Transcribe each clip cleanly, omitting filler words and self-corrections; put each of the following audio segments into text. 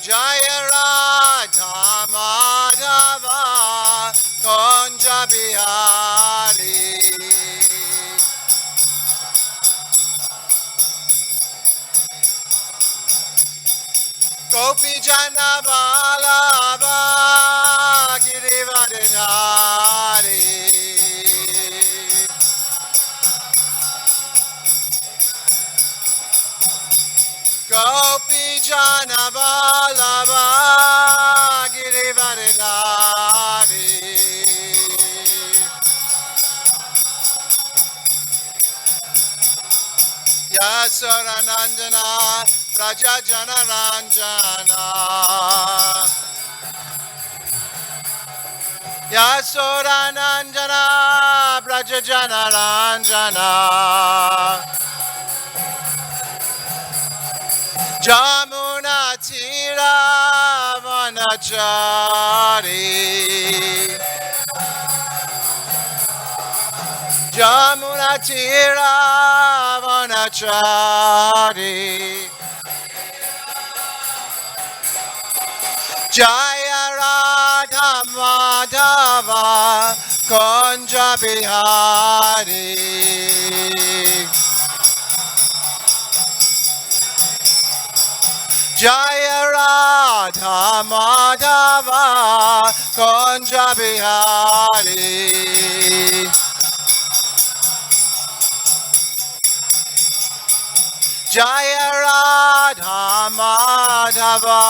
Jaya Radha Madhava Kunja Bihari. Gopi Jana Vallabha Girivardhari. Gopi Jana Vallabha Girivardhari. Yasoranandana Praja Jana Ranjana. Yasoranandana Praja Jana Ranjana. Jamuna Tira Vanachari. Jamuna Tira Vanachari. Jaya Radha Madhava Kunja Bihari. Jaya Radha Madhava Kunja Bihari. Jaya Radha Madhava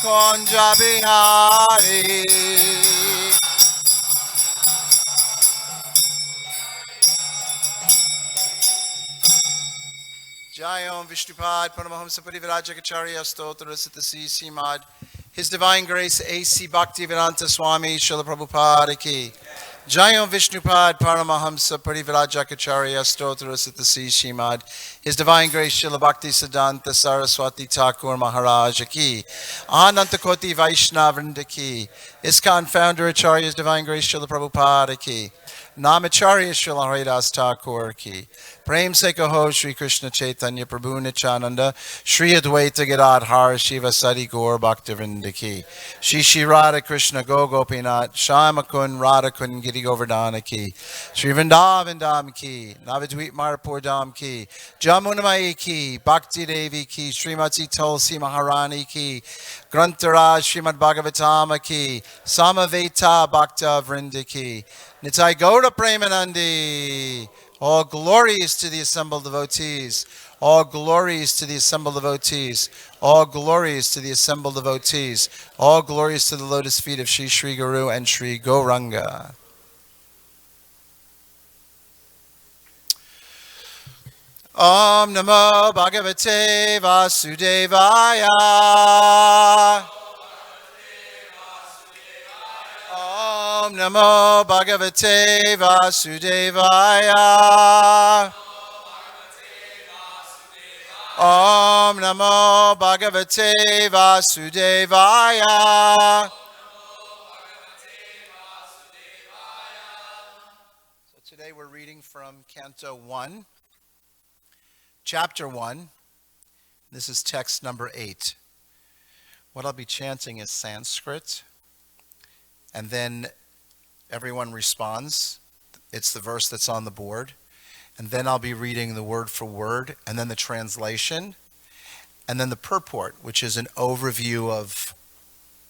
Kunja Bihari. Jayom Vishnupad Paramahamsa Parivirajacharya Stotra Sitasi Simad. His Divine Grace A.C. Bhaktivedanta Swami Srila Prabhupada Ki. Jayom Vishnupad Paramahamsa Parivirajacharya Stotra Sitasi Simad. His Divine Grace Srila Bhakti Siddhanta Saraswati Thakur Maharaj Ki. Ananta Koti Vaishnavrinda Ki. ISKCON Founder Acharya's Divine Grace Srila Prabhupada Ki. Namacharya Srila Haridas Thakur Ki. Prem Se Kaho Shri Krishna Chaitanya Prabhu Nityananda Shri Advaita Gadadhar Shiva Sadi Gaur Bhaktivinoda Ki. Shri Shri Radha Krishna Go Gopinath Shama Kun Radha Kun Giri Govardhana Ki. Shri Vrindavan Dham Ki. Navadvip Marpur Dham Ki. Jamunamai Ki. Bhakti Devi Ki. Srimati Tulsi Maharani Ki. Grantaraj Srimad Bhagavatam Ki. Samaveta Bhakta Vrinda Ki. Nitai Gaura Premanandi. All glories to the assembled devotees. All glories to the assembled devotees. All glories to the assembled devotees. All glories to the lotus feet of Shri Shri Guru and Shri Gauranga. Om Namo Bhagavate Vasudevaya. Om Namo Bhagavate Vasudevaya. Om Namo Bhagavate Vasudevaya. So today we're reading from Canto 1, Chapter 1. This is text number 8. What I'll be chanting is Sanskrit, and then everyone responds. It's the verse that's on the board. And then I'll be reading the word for word, and then the translation, and then the purport, which is an overview of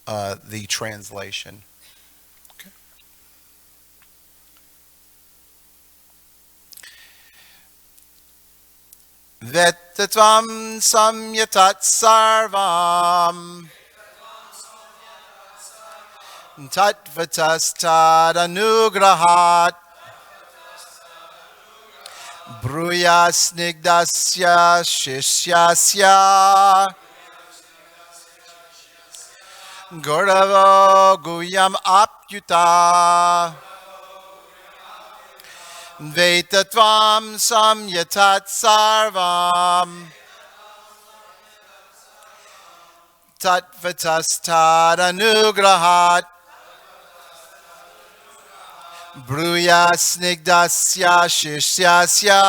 the translation. Okay. Vettatvam samyatat sarvam Tatvatastad anugrahat Bruyasnigdasya shishyasya Gauravo guyam apyuta Vetatvam samyatat sarvam Tatvatastad anugrahat Bruyasnigdasya shishyasya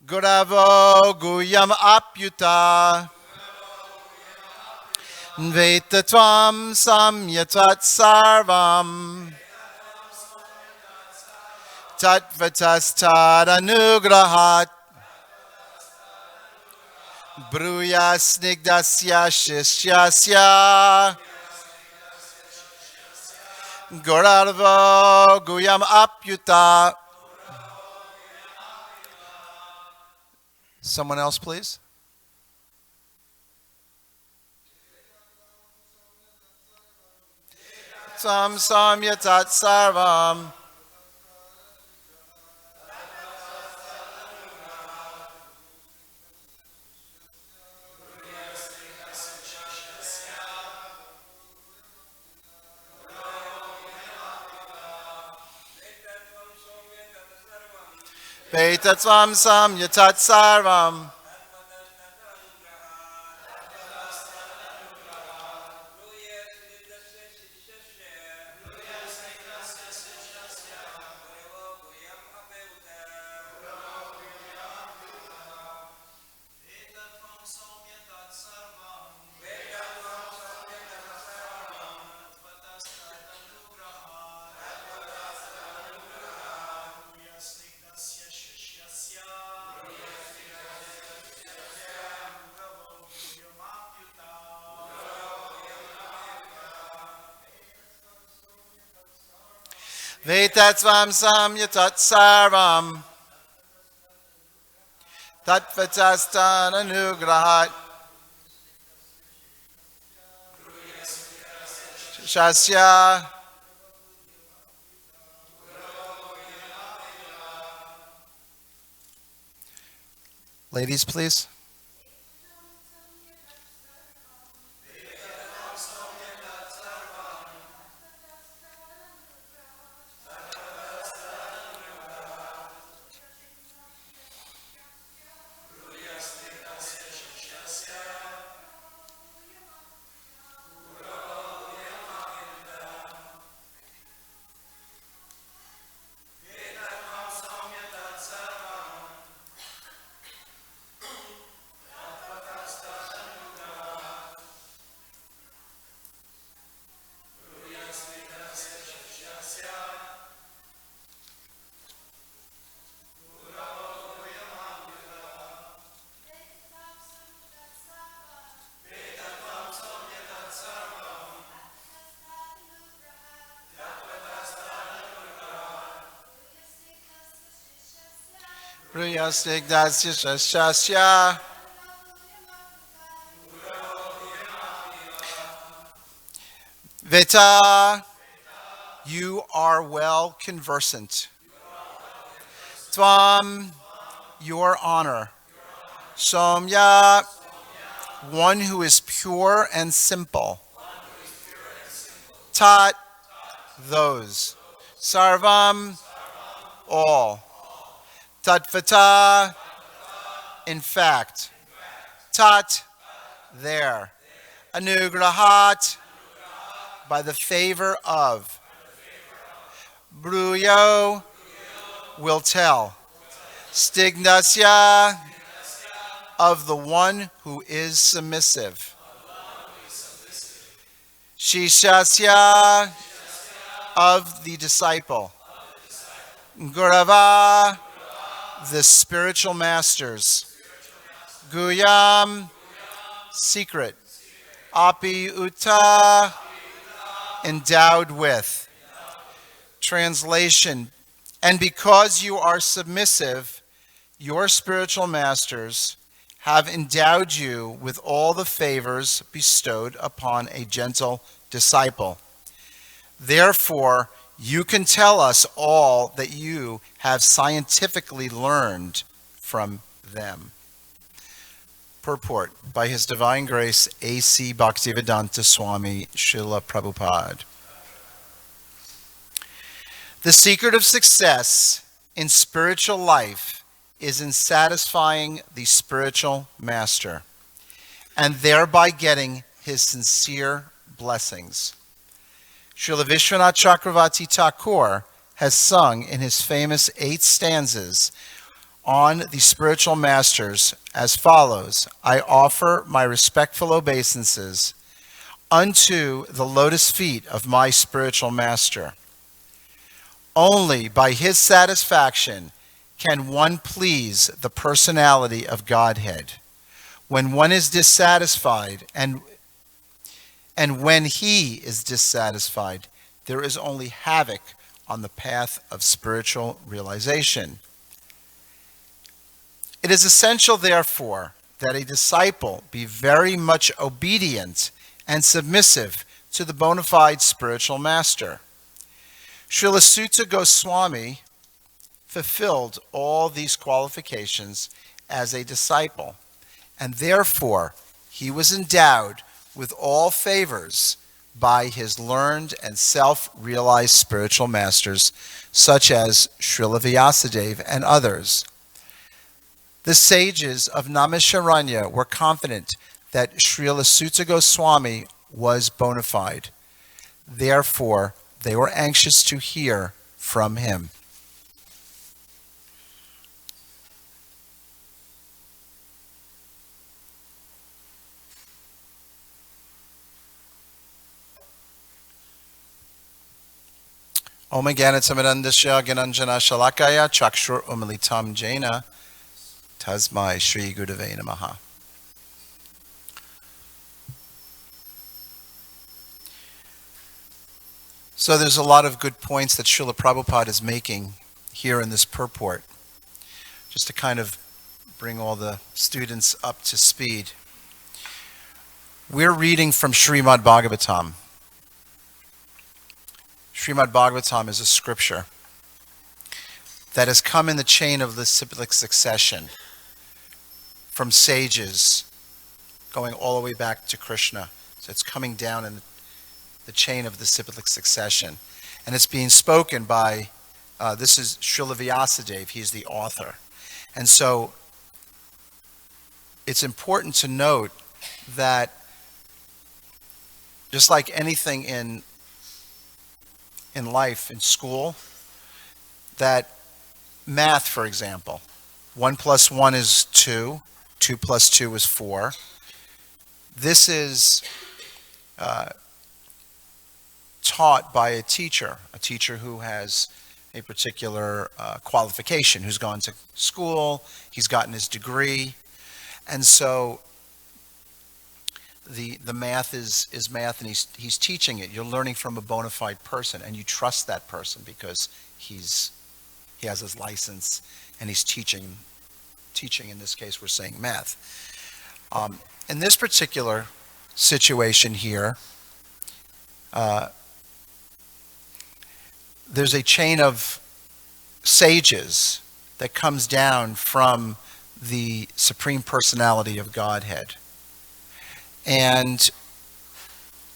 Guravo Guyam Apyuta Vetatvam Samyatat Sarvam Tatvatas Anugrahat Bruya Snigdasya Shishyasya Guravo Guyam Apyuta. Someone else, please. Sam Samyatat Sarvam Vetatvam Samyatat Sarvam Vetatvam Samyatat Sarvam Tatvatastan Anugrahat Shasya. Ladies, please. Priyastigdasya Shasya. Veta, you are well conversant. Tvam, your honor. Somya, one who is pure and simple. Tat, those. Sarvam, all. Tatvata, in fact. Tat, there. Anugrahat, by the favor of. Bruyo, will tell. Stignasya, of the one who is submissive. Shishasya, of the disciple. Gurava, the spiritual masters. Guyam, secret. Api uta, endowed with. Translation. And because you are submissive, your spiritual masters have endowed you with all the favors bestowed upon a gentle disciple. Therefore, you can tell us all that you have scientifically learned from them. Purport by His Divine Grace A.C. Bhaktivedanta Swami Srila Prabhupada. The secret of success in spiritual life is in satisfying the spiritual master and thereby getting his sincere blessings. Srila Vishwanath Chakravarti Thakur has sung in his famous 8 stanzas on the spiritual masters as follows. I offer my respectful obeisances unto the lotus feet of my spiritual master. Only by his satisfaction can one please the personality of Godhead. When one is dissatisfied, and when he is dissatisfied, there is only havoc on the path of spiritual realization. It is essential, therefore, that a disciple be very much obedient and submissive to the bona fide spiritual master. Srila Sutta Goswami fulfilled all these qualifications as a disciple, and therefore he was endowed with all favors by his learned and self-realized spiritual masters, such as Srila Vyasadeva and others. The sages of Naimisharanya were confident that Srila Sutta Goswami was bona fide. Therefore, they were anxious to hear from him. Om Gyanatsamirandasya Gyananjana Shalakaya Chakshur Umilitam Jaina Tasmai Shri Gurave Namaha. So there's a lot of good points that Srila Prabhupada is making here in this purport, just to kind of bring all the students up to speed. We're reading from Srimad Bhagavatam. Srimad Bhagavatam is a scripture that has come in the chain of the cyclic succession from sages going all the way back to Krishna. So it's coming down in the chain of the cyclic succession. And it's being spoken by, this is Srila Vyasadeva, he's the author. And so it's important to note that just like anything in life, in school, that math, for example, 1 plus 1 is 2, 2 plus 2 is 4. This is taught by a teacher who has a particular qualification, who's gone to school, he's gotten his degree, and so the math is math, and he's teaching it. You're learning from a bona fide person, and you trust that person because he has his license, and he's teaching. In this case, we're saying math. In this particular situation here, there's a chain of sages that comes down from the Supreme Personality of Godhead. And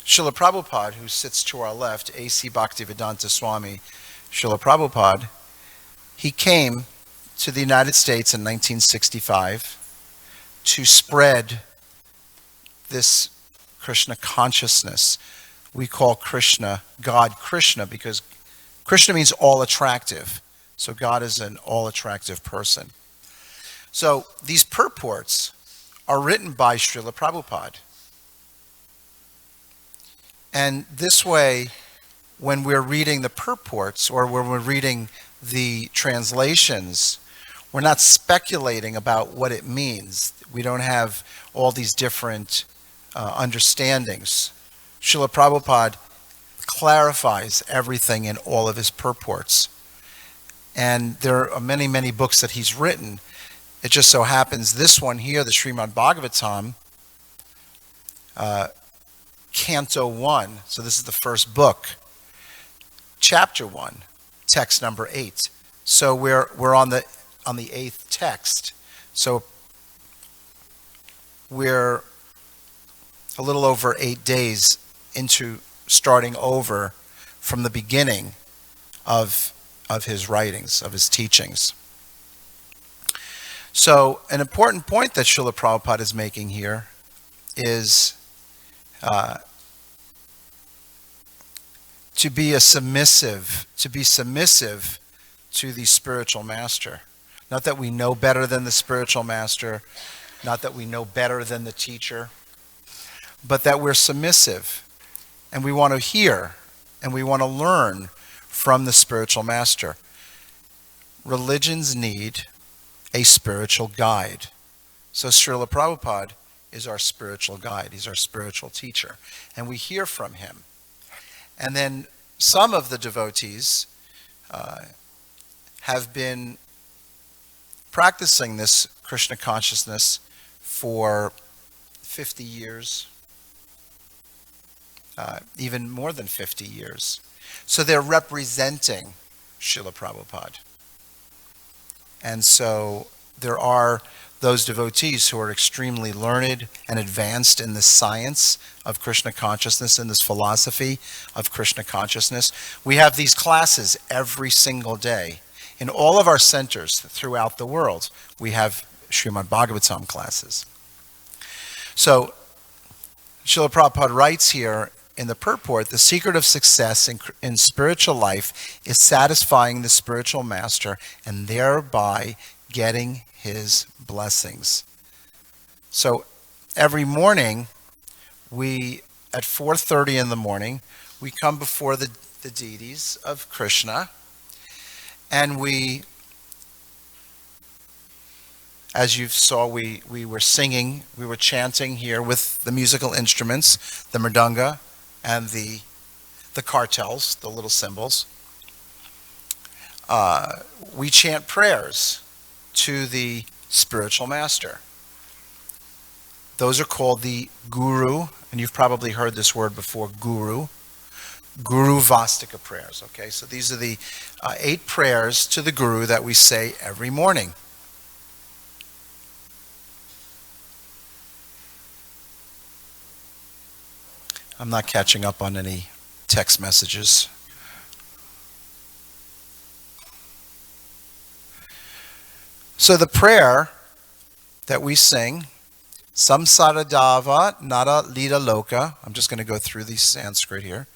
Srila Prabhupada, who sits to our left, A.C. Bhaktivedanta Swami, Srila Prabhupada, he came to the United States in 1965 to spread this Krishna consciousness. We call Krishna, God Krishna, because Krishna means all attractive. So God is an all attractive person. So these purports are written by Srila Prabhupada. And this way, when we're reading the purports or when we're reading the translations, we're not speculating about what it means. We don't have all these different understandings. Srila Prabhupada clarifies everything in all of his purports. And there are many, many books that he's written. It just so happens this one here, the Srimad Bhagavatam, Canto 1, so this is the first book, Chapter 1, text number 8. So we're on the 8th text. So we're a little over 8 days into starting over from the beginning of his writings, of his teachings. So an important point that Srila Prabhupada is making here is to be submissive to the spiritual master. Not that we know better than the spiritual master, not that we know better than the teacher, but that we're submissive and we want to hear and we want to learn from the spiritual master. Religions need a spiritual guide. So Srila Prabhupada is our spiritual guide. He's our spiritual teacher. And we hear from him. And then some of the devotees have been practicing this Krishna consciousness for 50 years, even more than 50 years. So they're representing Srila Prabhupada. And so there are those devotees who are extremely learned and advanced in the science of Krishna consciousness, in this philosophy of Krishna consciousness. We have these classes every single day. In all of our centers throughout the world, we have Srimad Bhagavatam classes. So, Srila Prabhupada writes here in the purport, the secret of success in spiritual life is satisfying the spiritual master and thereby getting his blessings. So every morning, at 4:30 in the morning, we come before the deities of Krishna, and we, as you saw, we were singing, we were chanting here with the musical instruments, the mridanga and the kartals, the little cymbals. We chant prayers to the spiritual master. Those are called the guru, and you've probably heard this word before, guru vastika prayers. Okay, so these are the 8 prayers to the guru that we say every morning. I'm not catching up on any text messages. So the prayer that we sing, Samsaradava Nara Lida Loka, I'm just going to go through the Sanskrit here.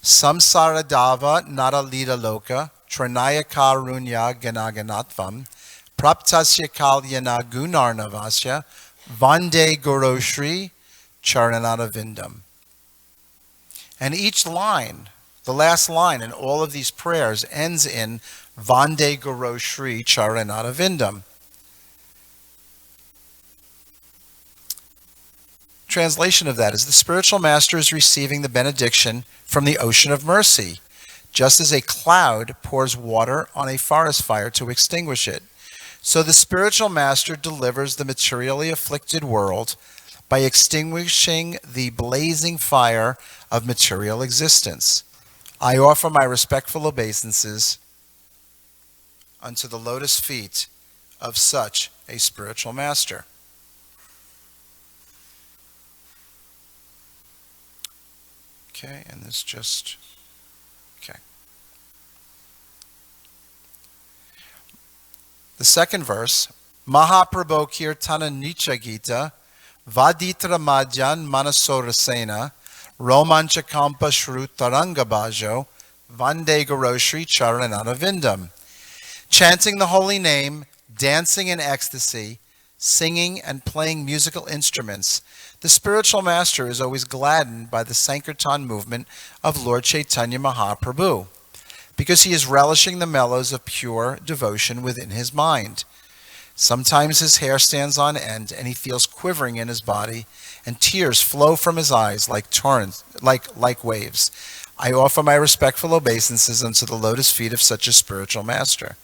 Samsaradava Nara Lida Loka, Trinaya Karunya Ganaganatvam, Praptasya Kalyana Gunarnavasya, Vande Goroshri Charanata Vindam. And each line, the last line in all of these prayers ends in Vande Guru Shri Charanata Vindam. Translation of that is the spiritual master is receiving the benediction from the ocean of mercy, just as a cloud pours water on a forest fire to extinguish it. So the spiritual master delivers the materially afflicted world by extinguishing the blazing fire of material existence. I offer my respectful obeisances unto the lotus feet of such a spiritual master. Okay, and this just, okay. The second verse, Mahaprabho Kirtana Nicha Gita, Vaditra Madhyan Manasorasena, Romancha Kampa Shru Taranga Bajo, Vande Goroshri Charanata Vindam. Chanting the holy name, dancing in ecstasy, singing and playing musical instruments, the spiritual master is always gladdened by the Sankirtan movement of Lord Chaitanya Mahaprabhu, because he is relishing the mellows of pure devotion within his mind. Sometimes his hair stands on end, and he feels quivering in his body, and tears flow from his eyes like torrents, like waves. I offer my respectful obeisances unto the lotus feet of such a spiritual master.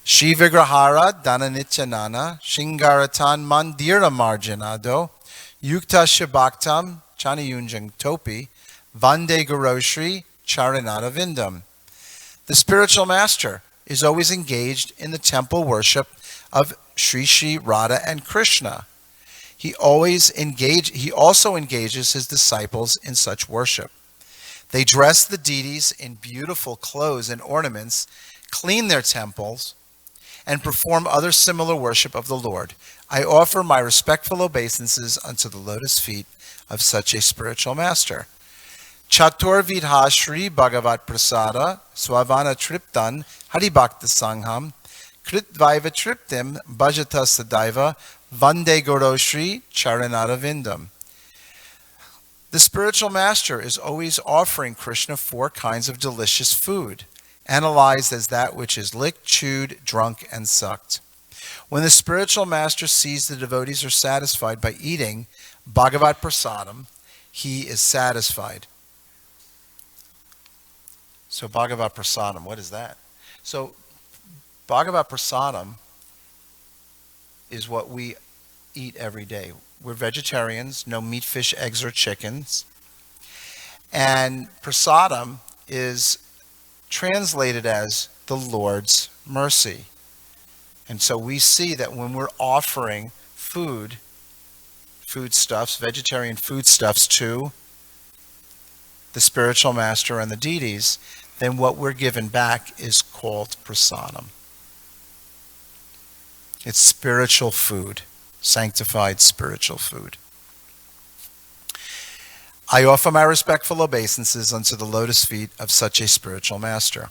Shri Vigrahara Dhananityanana Shingaratan Mandira Marjanado Yukta Shabaktam Chanayunjang Topi Vande Goroshri Charanata Vindam. The spiritual master is always engaged in the temple worship of Sri Sri Radha and Krishna. He also engages his disciples in such worship. They dress the deities in beautiful clothes and ornaments, clean their temples, and perform other similar worship of the Lord. I offer my respectful obeisances unto the lotus feet of such a spiritual master. Chaturvidha Shri Bhagavat Prasada Swavana Triptan Haribhakta Sangham Kritvaiva Triptim Bhajata Sadaiva Vande Goro Shri Charanadavindam. The spiritual master is always offering Krishna 4 kinds of delicious food, analyzed as that which is licked, chewed, drunk, and sucked. When the spiritual master sees the devotees are satisfied by eating Bhagavat Prasadam, he is satisfied. So Bhagavat Prasadam, what is that? So Bhagavat Prasadam is what we eat every day. We're vegetarians, no meat, fish, eggs, or chickens. And Prasadam is translated as the Lord's mercy. And so we see that when we're offering foodstuffs, vegetarian foodstuffs to the spiritual master and the deities, then what we're given back is called prasadam. It's spiritual food, sanctified spiritual food. I offer my respectful obeisances unto the lotus feet of such a spiritual master.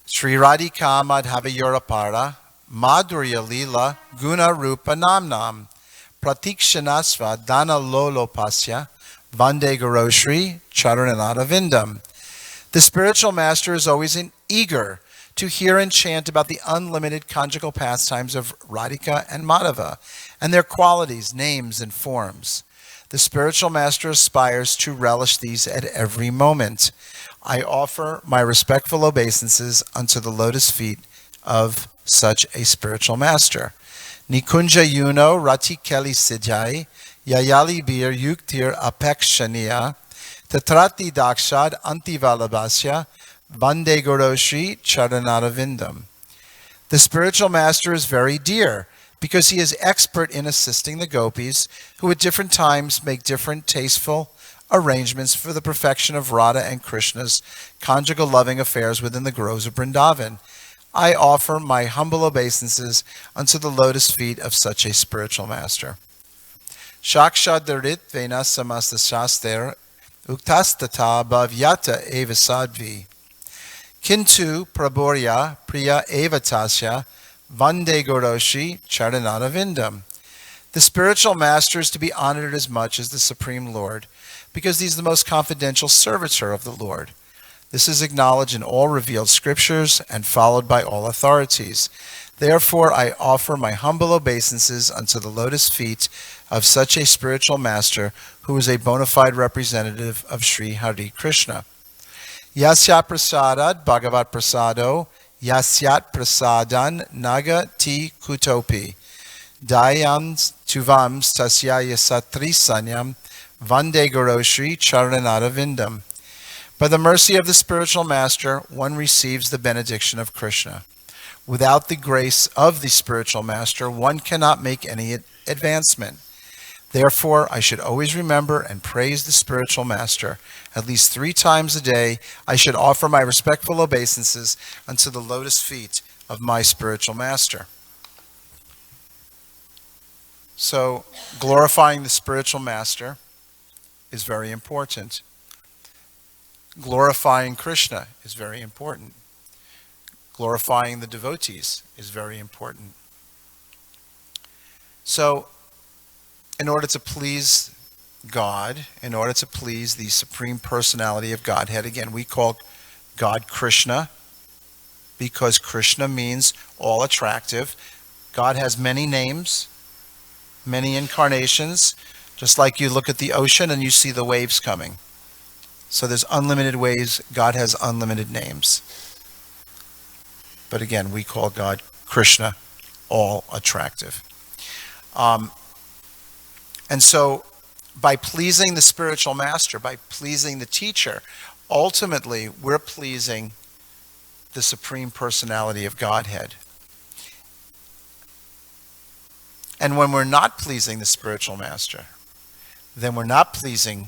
Sri Radhika Madhavayurapara Madhurya Lila Guna Rupa Namnam Pratikshanasva Dana Lolopasya Vande Guru Shri Charanada Vindam. The spiritual master is always eager to hear and chant about the unlimited conjugal pastimes of Radhika and Madhava and their qualities, names, and forms. The spiritual master aspires to relish these at every moment. I offer my respectful obeisances unto the lotus feet of such a spiritual master. Nikunja Yuno Rati Keli Sijai Yayali Bir Yuktir Apekshaniya Tatrati Dakshad Antivalabhasya Vande Guru Shri Charanadavindam. The spiritual master is very dear because he is expert in assisting the gopis who at different times make different tasteful arrangements for the perfection of Radha and Krishna's conjugal loving affairs within the groves of Vrindavan. I offer my humble obeisances unto the lotus feet of such a spiritual master. Shakshadarit Vena Samasta Shaster Uktastata Bhavyata Eva Sadvi Kintu Praborya Priya Evatasya Vande Goroshi Charanada Vindam. The spiritual master is to be honored as much as the Supreme Lord, because he is the most confidential servitor of the Lord. This is acknowledged in all revealed scriptures and followed by all authorities. Therefore, I offer my humble obeisances unto the lotus feet of such a spiritual master who is a bona fide representative of Sri Hari Krishna. Yasya prasadad bhagavat prasado yasyat prasadan naga ti kutopi dayam tuvam tasyaya satri sanyam vande goroshri charanada vindam. By the mercy of the spiritual master, one receives the benediction of Krishna. Without the grace of the spiritual master, one cannot make any advancement. Therefore, I should always remember and praise the spiritual master. At least 3 times a day, I should offer my respectful obeisances unto the lotus feet of my spiritual master. So, glorifying the spiritual master is very important. Glorifying Krishna is very important. Glorifying the devotees is very important. So, in order to please God, in order to please the Supreme Personality of Godhead, again, we call God Krishna because Krishna means all attractive. God has many names, many incarnations, just like you look at the ocean and you see the waves coming. So there's unlimited ways. God has unlimited names. But again, we call God Krishna, all attractive. And so by pleasing the spiritual master, by pleasing the teacher, ultimately we're pleasing the Supreme Personality of Godhead. And when we're not pleasing the spiritual master, then we're not pleasing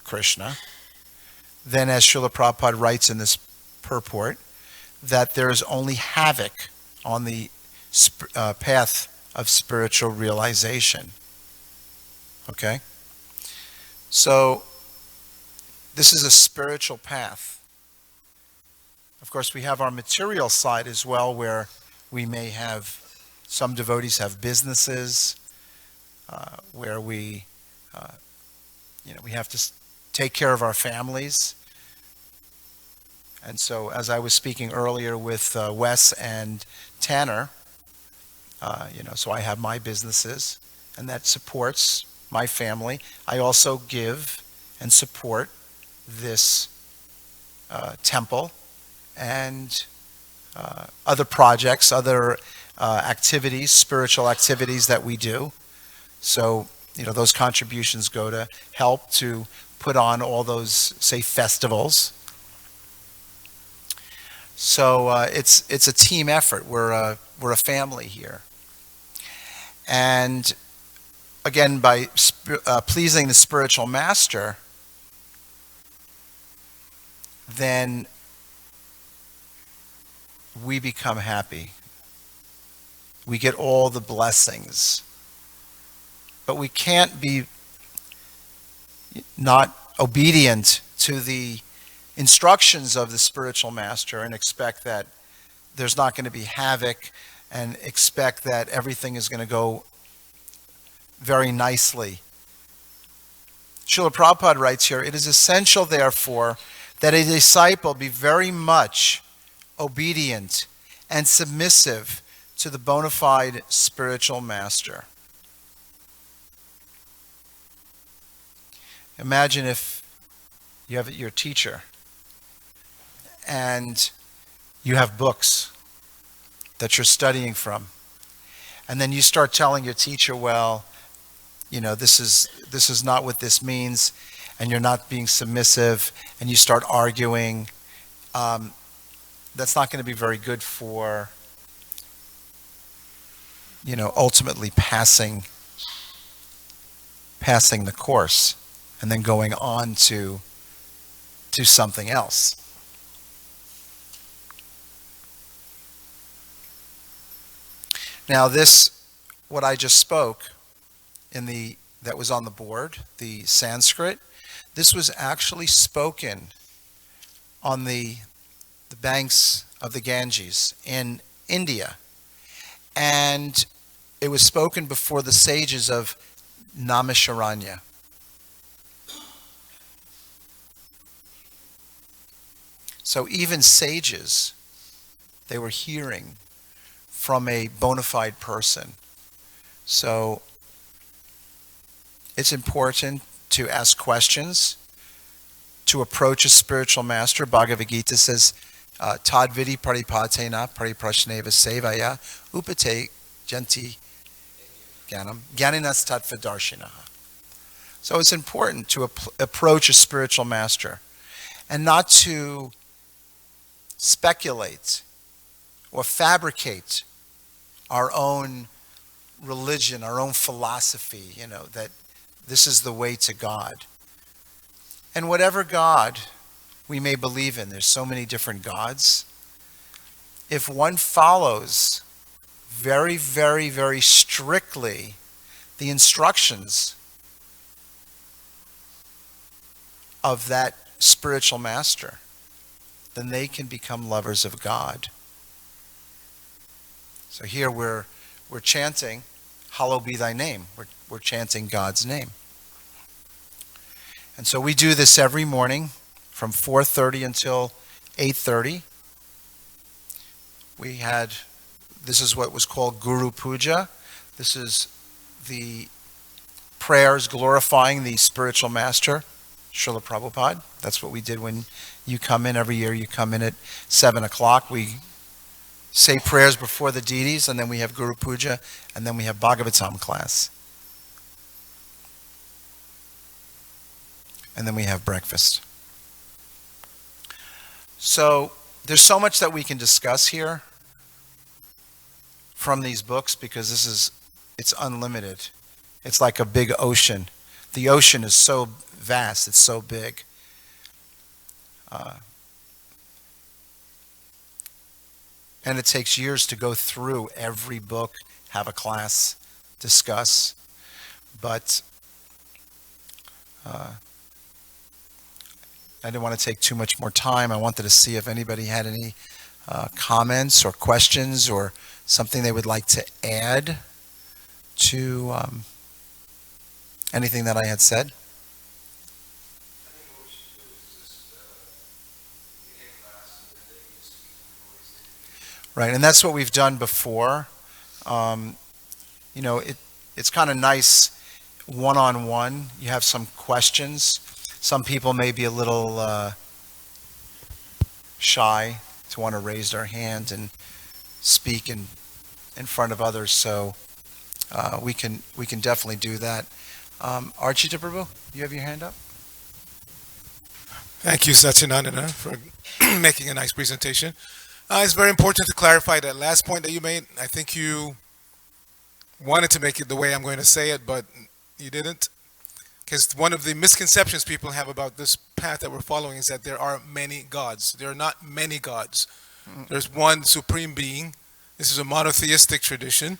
Krishna. Then, as Srila Prabhupada writes in this purport, that there is only havoc on the path of spiritual realization. Okay? So, this is a spiritual path. Of course, we have our material side as well, where we may have, some devotees have businesses, where we have to take care of our families. And so, as I was speaking earlier with Wes and Tanner, so I have my businesses, and that supports my family. I also give and support this temple and other projects, other activities, spiritual activities that we do. So, those contributions go to help to put on all those, say, festivals. So it's a team effort. We're a family here. And again, by pleasing the spiritual master, then we become happy. We get all the blessings. But we can't be not obedient to the instructions of the spiritual master and expect that there's not going to be havoc and expect that everything is going to go very nicely. Srila Prabhupada writes here, it is essential, therefore, that a disciple be very much obedient and submissive to the bona fide spiritual master. Imagine if you have your teacher and you have books that you're studying from, and then you start telling your teacher, well, this is not what this means, and you're not being submissive, and you start arguing. That's not going to be very good for, ultimately passing the course and then going on to something else. Now this, what I just spoke that was on the board, the Sanskrit, this was actually spoken on the banks of the Ganges in India. And it was spoken before the sages of Naimisharanya. So even sages, they were hearing from a bona fide person. So it's important to ask questions, to approach a spiritual master. Bhagavad Gita says, Tadvidi paripatena pariprashneva sevaya upate janti gyanam gyaninas tattvadarshinaha. So it's important to approach a spiritual master and not to speculate or fabricate our own religion, our own philosophy, that this is the way to God. And whatever God we may believe in, there's so many different gods. If one follows very, very, very strictly the instructions of that spiritual master, then they can become lovers of God. So here we're chanting, hallowed be thy name. We're chanting God's name. And so we do this every morning from 4:30 until 8:30. This is what was called Guru Puja. This is the prayers glorifying the spiritual master, Srila Prabhupada. That's what we did when you come in. Every year you come in at 7 o'clock. We say prayers before the deities, and then we have Guru Puja, and then we have Bhagavatam class. And then we have breakfast. So there's so much that we can discuss here from these books, because it's unlimited. It's like a big ocean. The ocean is so vast, it's so big. And it takes years to go through every book, have a class, discuss. But didn't want to take too much more time. I wanted to see if anybody had any comments or questions or something they would like to add to anything that I had said. Right, and that's what we've done before. You know, it's kind of nice one-on-one. You have some questions. Some people may be a little shy to want to raise their hand and speak in front of others, so we can definitely do that. Archie Prabhu, you have your hand up? Thank you, Sacinandana, for making a nice presentation. It's very important to clarify that last point that you made. I think you wanted to make it the way I'm going to say it, but you didn't. Because one of the misconceptions people have about this path that we're following is that there are many gods. There are not many gods. There's one supreme being. This is a monotheistic tradition.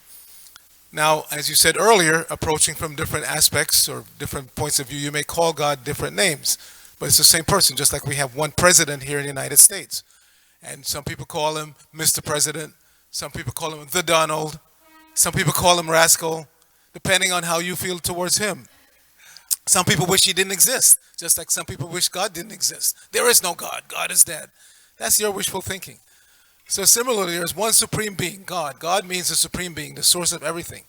Now, as you said earlier, approaching from different aspects or different points of view, you may call God different names, but it's the same person, just like we have one president here in the United States. And some people call him Mr. President. Some people call him the Donald. Some people call him Rascal, depending on how you feel towards him. Some people wish he didn't exist, just like some people wish God didn't exist. There is no God. God is dead. That's your wishful thinking. So similarly, there's one supreme being, God. God means the supreme being, the source of everything.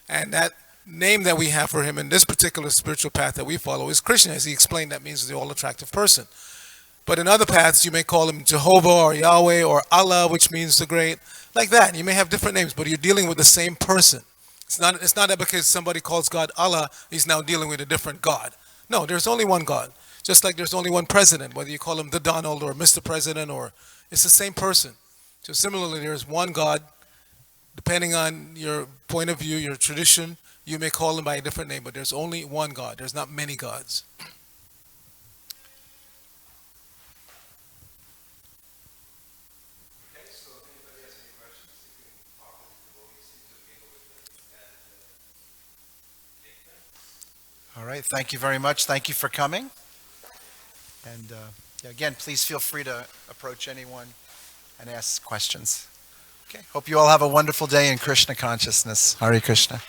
And that name that we have for him in this particular spiritual path that we follow is Krishna. As he explained, that means the all-attractive person. But in other paths, you may call him Jehovah or Yahweh or Allah, which means the great, like that. You may have different names, but you're dealing with the same person. It's not that because somebody calls God Allah, he's now dealing with a different God. No, there's only one God. Just like there's only one president, whether you call him the Donald or Mr. President, or it's the same person. So similarly, there's one God. Depending on your point of view, your tradition, you may call him by a different name, but there's only one God. There's not many gods. All right, thank you very much. Thank you for coming. And again, please feel free to approach anyone and ask questions. Okay, hope you all have a wonderful day in Krishna consciousness. Hare Krishna.